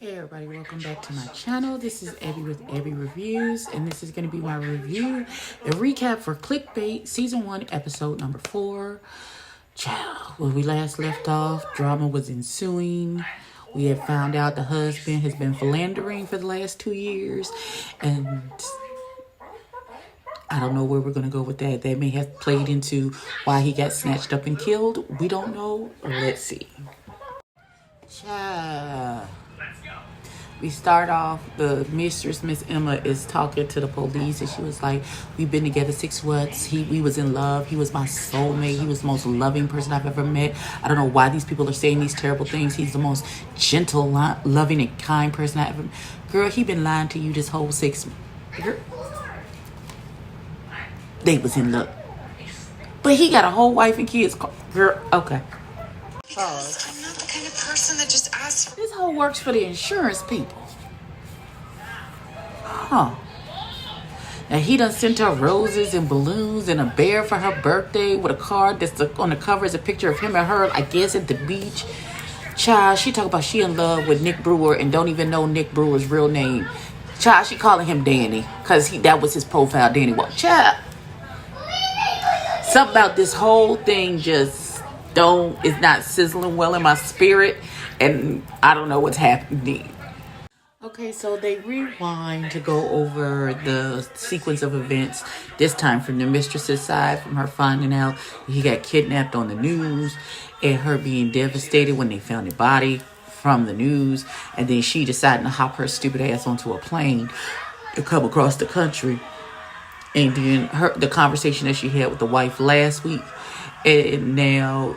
Hey everybody, welcome back to my channel. This is Abby with Abby Reviews, and this is going to be my review, a recap for Clickbait Season 1, Episode number 4. Ciao. When we last left off, drama was ensuing. We had found out the husband has been philandering for the last 2 years, and I don't know where we're going to go with that. That may have played into why he got snatched up and killed. We don't know. Let's see. Ciao. We start off, the mistress, Miss Emma, is talking to the police, and she was like, we've been together 6 months. We was in love. He was my soulmate. He was the most loving person I've ever met. I don't know why these people are saying these terrible things. He's the most gentle, loving, and kind person I ever met. Girl, he been lying to you this whole 6 months. They was in love. But he got a whole wife and kids. Girl, okay. Because I'm not the kind of person that just asks for... This whole works for the insurance people. Huh. Now, he done sent her roses and balloons and a bear for her birthday with a card that's on the cover is a picture of him and her, I guess, at the beach. Child, she talk about she in love with Nick Brewer and don't even know Nick Brewer's real name. Child, she calling him Danny because that was his profile, Danny. Well, child, something about this whole thing just is not sizzling well in my spirit, and I don't know what's happening. Okay, so they rewind to go over the sequence of events, this time from the mistress's side, from her finding out he got kidnapped on the news and her being devastated when they found the body from the news, and then she deciding to hop her stupid ass onto a plane to come across the country, and then the conversation that she had with the wife last week. And now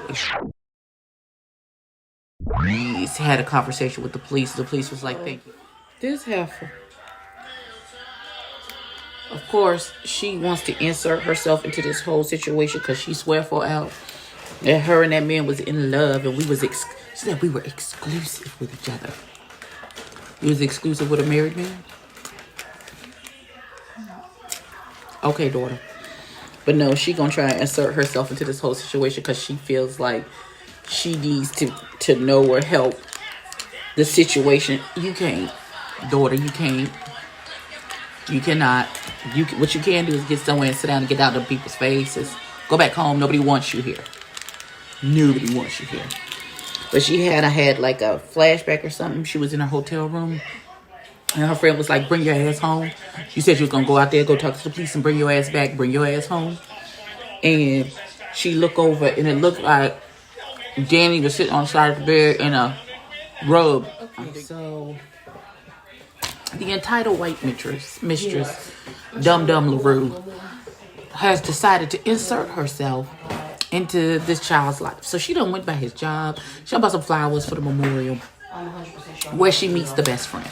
he's had a conversation with the police. The police was like, thank you. This heifer. Of course, she wants to insert herself into this whole situation because she swear for out that her and that man was in love, and she said we were exclusive with each other. You was exclusive with a married man? Okay, daughter. But no, she gonna try and insert herself into this whole situation because she feels like she needs to know or help the situation. You can't, daughter. You can't. You cannot. What you can do is get somewhere and sit down and get out of people's faces. Go back home. Nobody wants you here. Nobody wants you here. But she had like a flashback or something. She was in her hotel room. And her friend was like, bring your ass home. She said she was going to go out there, go talk to the police and bring your ass back, bring your ass home. And she looked over and it looked like Danny was sitting on the side of the bed in a rug. Okay, so the entitled white mistress, Dum Dum LaRue, has decided to insert herself into this child's life. So she done went by his job. She done bought some flowers for the memorial where she meets the best friend.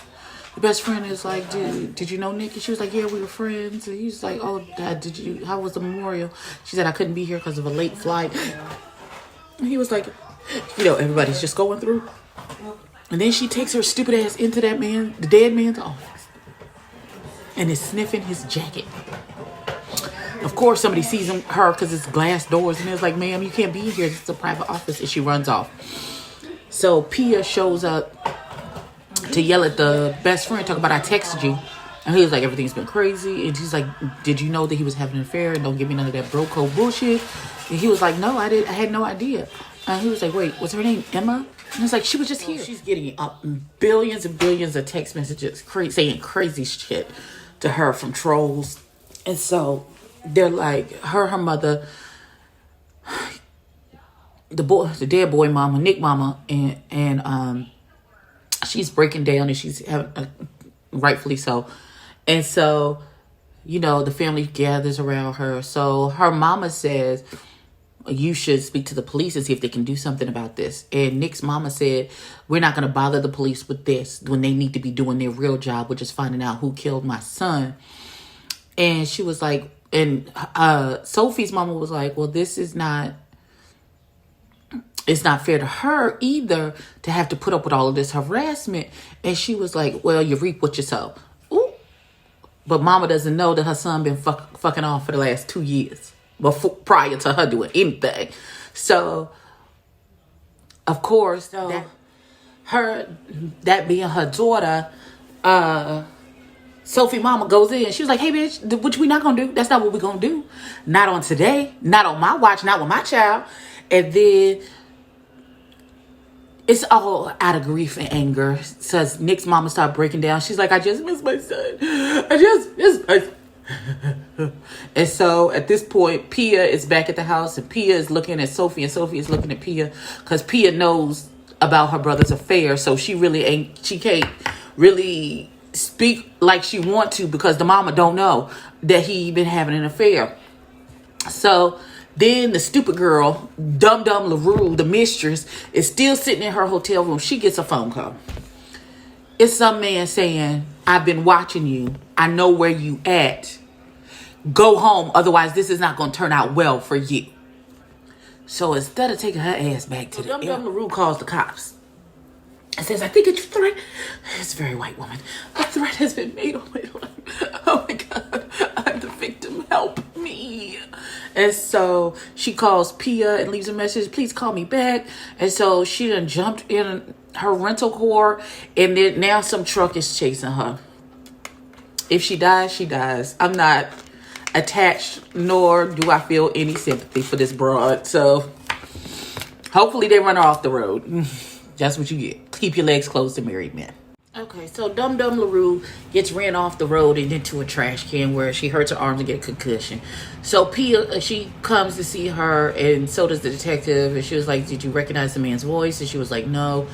The best friend is like, dude, did you know Nick? And she was like, yeah, we were friends. And he was like, oh, Dad, how was the memorial? She said, I couldn't be here because of a late flight. And he was like, everybody's just going through. And then she takes her stupid ass into that man, the dead man's office, and is sniffing his jacket. Of course, somebody sees her because it's glass doors, and it's like, ma'am, you can't be here. It's a private office. And she runs off. So Pia shows up to yell at the best friend, talk about I texted you. And he was like, everything's been crazy. And she's like, did you know that he was having an affair? And don't give me none of that bro code bullshit. And he was like, no, I had no idea. And he was like, wait, was her name Emma? And it's like, she was just here. She's getting billions and billions of text messages saying crazy shit to her from trolls. And so they're like, her mother, the dead boy mama, Nick mama, and she's breaking down, and she's having, rightfully so. And so, the family gathers around her. So her mama says, you should speak to the police and see if they can do something about this. And Nick's mama said, we're not going to bother the police with this when they need to be doing their real job, which is finding out who killed my son. And she was like, and Sophie's mama was like, well, it's not fair to her either to have to put up with all of this harassment. And she was like, well, you reap what you sow. Ooh. But mama doesn't know that her son been fucking off for the last 2 years prior to her doing anything. So, of course, that being her daughter, Sophie mama goes in. She was like, hey, bitch, what we not going to do? That's not what we going to do. Not on today. Not on my watch. Not with my child. And then it's all out of grief and anger. So Nick's mama started breaking down. She's like, I just miss my son. I just miss my son. And so at this point, Pia is back at the house. And Pia is looking at Sophie. And Sophie is looking at Pia. Because Pia knows about her brother's affair. So she can't really speak like she want to, because the mama don't know that he been having an affair. So then the stupid girl, Dum LaRue, the mistress, is still sitting in her hotel room. She gets a phone call. It's some man saying, I've been watching you. I know where you at. Go home. Otherwise, this is not going to turn out well for you. So instead of taking her ass back to the Dum LaRue calls the cops. and says, I think it's a threat. It's a very white woman. A threat has been made on my life. Oh my God, I'm the victim. Help me. And so she calls Pia and leaves a message. Please call me back. And so she done jumped in her rental car, and then now some truck is chasing her. If she dies, she dies. I'm not attached, nor do I feel any sympathy for this broad. So hopefully they run her off the road. That's what you get. Keep your legs closed to married men. Okay, so Dum LaRue gets ran off the road and into a trash can where she hurts her arms and get a concussion. So Pia, she comes to see her, and so does the detective. And she was like, did you recognize the man's voice? And she was like, no.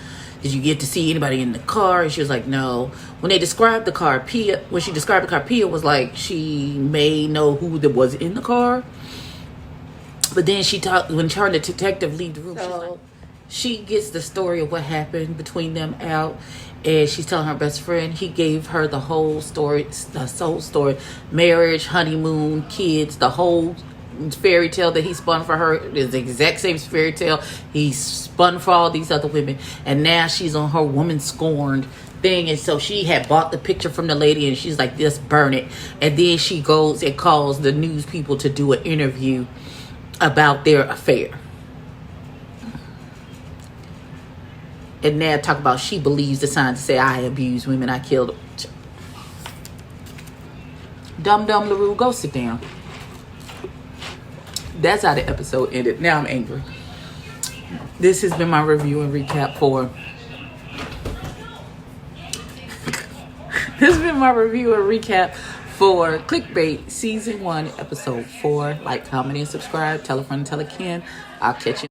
Did you get to see anybody in the car? And she was like, no. When they described the car, when she described the car, Pia was like, she may know who was in the car. But then when her and the detective leave the room, so she gets the story of what happened between them out. And she's telling her best friend. He gave her the whole story, marriage, honeymoon, kids, the whole fairy tale that he spun for her is the exact same fairy tale he spun for all these other women. And now she's on her woman scorned thing. And so she had bought the picture from the lady, and she's like, just burn it. And then she goes and calls the news people to do an interview about their affair. And now talk about she believes the signs to say, I abused women, I killed them. Dum LaRue, go sit down. That's how the episode ended. Now I'm angry. This has been my review and recap for Clickbait Season 1, Episode 4. Like, comment, and subscribe. Tell a friend, tell a kin. I'll catch you.